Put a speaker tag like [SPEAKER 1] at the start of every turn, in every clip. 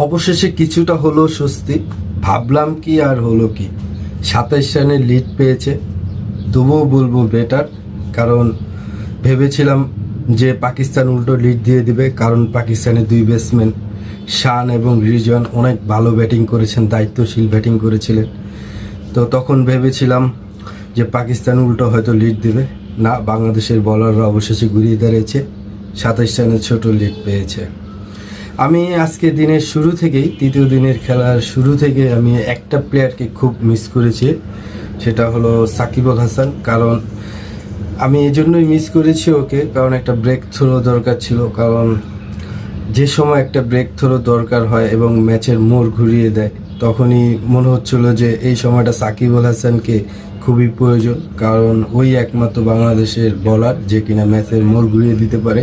[SPEAKER 1] অবশেষে কিছুটা হলো স্বস্তি। ভাবলাম কি আর হলো কি, 27 রানের লিড পেয়েছে, তবুও বলবো বেটার। কারণ ভেবেছিলাম যে পাকিস্তান উল্টো লিড দিয়ে দিবে, কারণ পাকিস্তানের দুই ব্যাটসম্যান শান এবং রিজওয়ান অনেক ভালো ব্যাটিং করেছেন, দায়িত্বশীল ব্যাটিং করেছিলেন। তো তখন ভেবেছিলাম যে পাকিস্তান উল্টো হয়তো লিড দিবে, না, বাংলাদেশের বলাররা অবশেষে ঘুরিয়ে দাঁড়িয়েছে, 27 রানের ছোট লিড পেয়েছে। আমি আজকে দিনের শুরু থেকেই, তৃতীয় দিনের খেলার শুরু থেকে আমি একটা প্লেয়ারকে খুব মিস করেছি, সেটা হলো সাকিব আল হাসান। কারণ আমি এই জন্যই মিস করেছি ওকে, কারণ একটা ব্রেক থ্রো দরকার ছিল। কারণ যে সময় একটা ব্রেক থ্রো দরকার হয় এবং ম্যাচের মোড় ঘুরিয়ে দেয়, তখনই মনে হচ্ছিল যে এই সময়টা সাকিব আল হাসানকে খুবই প্রয়োজন। কারণ ওই একমাত্র বাংলাদেশের বলার যে কিনা ম্যাচের মোড় ঘুরিয়ে দিতে পারে,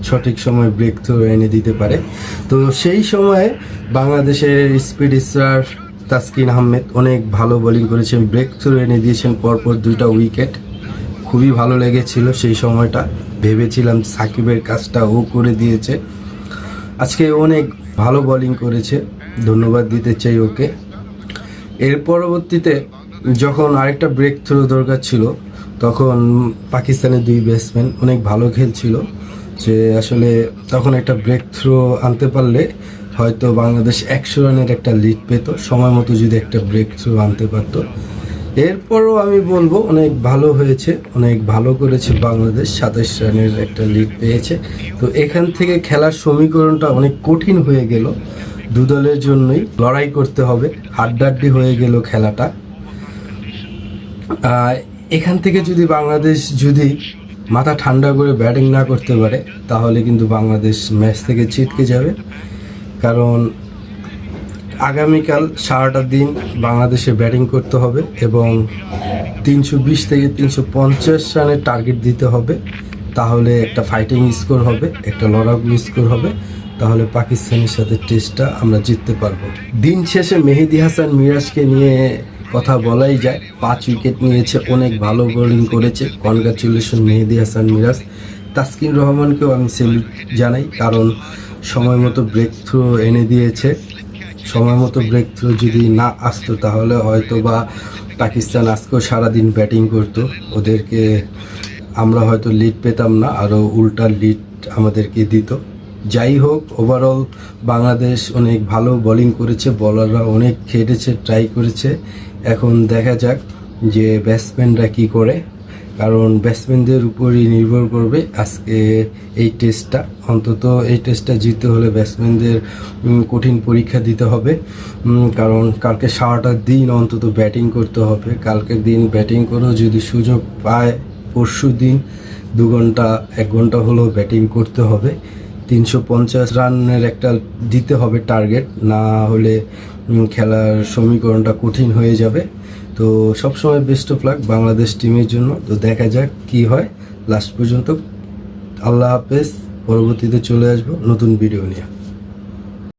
[SPEAKER 1] সঠিক সময় ব্রেক থ্রো এনে দিতে পারে। তো সেই সময়ে বাংলাদেশের স্পিড স্টার তাসকিন আহমেদ অনেক ভালো বোলিং করেছেন, ব্রেক থ্রো এনে দিয়েছেন পরপর 2টা উইকেট। খুবই ভালো লেগেছিল সেই সময়টা, ভেবেছিলাম সাকিবের কাজটা ও করে দিয়েছে। আজকে অনেক ভালো বোলিং করেছে, ধন্যবাদ দিতে চাই ওকে। এর পরবর্তীতে যখন আরেকটা ব্রেক থ্রো দরকার ছিল, তখন পাকিস্তানের দুই ব্যাটসম্যান অনেক ভালো খেলছিল, যে আসলে তখন একটা ব্রেক থ্রো আনতে পারলে হয়তো বাংলাদেশ 100 রানের একটা লিড পেত, সময় মতো যদি একটা ব্রেক থ্রো আনতে পারতো। এরপরও আমি বলবো অনেক ভালো হয়েছে, অনেক ভালো করেছে বাংলাদেশ, 27 রানের একটা লিড পেয়েছে। তো এখান থেকে খেলার সমীকরণটা অনেক কঠিন হয়ে গেল, দু দলের জন্যই লড়াই করতে হবে, হাড্ডাহাড্ডি হয়ে গেল খেলাটা। এখান থেকে যদি বাংলাদেশ মাথা ঠান্ডা করে ব্যাটিং না করতে পারে, তাহলে কিন্তু বাংলাদেশ ম্যাচ থেকে ছিটকে যাবে। কারণ আগামীকাল সারাটা দিন বাংলাদেশে ব্যাটিং করতে হবে এবং 320 থেকে 350 রানের টার্গেট দিতে হবে, তাহলে একটা ফাইটিং স্কোর হবে, একটা লড়াকু স্কোর হবে, তাহলে পাকিস্তানের সাথে টেস্টটা আমরা জিততে পারবো। দিন শেষে মেহেদী হাসান মিরাজকে নিয়ে কথা বলাই যায়, 5 উইকেট নিয়েছে, অনেক ভালো বোলিং করেছে, কনগ্রাচুলেশন মেহেদী হাসান মিরাজ। তাসকিন রহমানকেও আমি সেলুট জানাই, কারণ সময় মতো ব্রেক থ্রো এনে দিয়েছে। সময় মতো ব্রেক থ্রো যদি না আসতো, তাহলে হয়তো বা পাকিস্তান আজকেও সারাদিন ব্যাটিং করতো, ওদেরকে আমরা হয়তো লিড পেতাম না, আরও উল্টা লিড আমাদেরকে দিত। যাই হোক, ওভারঅল বাংলাদেশ অনেক ভালো বোলিং করেছে, বলাররা অনেক খেটেছে, ট্রাই করেছে। এখন দেখা যাক যে ব্যাটসম্যানরা কি করে, কারণ ব্যাটসম্যানদের উপরই নির্ভর করবে আজকে এই টেস্টটা। অন্তত এই টেস্টটা জিততে হলে ব্যাটসম্যানদের কঠিন পরীক্ষা দিতে হবে, কারণ কালকে সারাটা দিন অন্তত ব্যাটিং করতে হবে। কালকের দিন ব্যাটিং করেও যদি সুযোগ পায়, পরশু দিন 2 ঘন্টা 1 ঘন্টা হলেও ব্যাটিং করতে হবে। 350 রানের একটা দিতে হবে টার্গেট, না হলে খেলার সমীকরণটা কঠিন হয়ে যাবে। তো সবসময় বেস্ট অফ লাক বাংলাদেশ টিমের জন্য। তো দেখা যাক কি হয় লাস্ট পর্যন্ত। আল্লাহ হাফেজ, পরবর্তীতে চলে আসবো নতুন ভিডিও নিয়ে।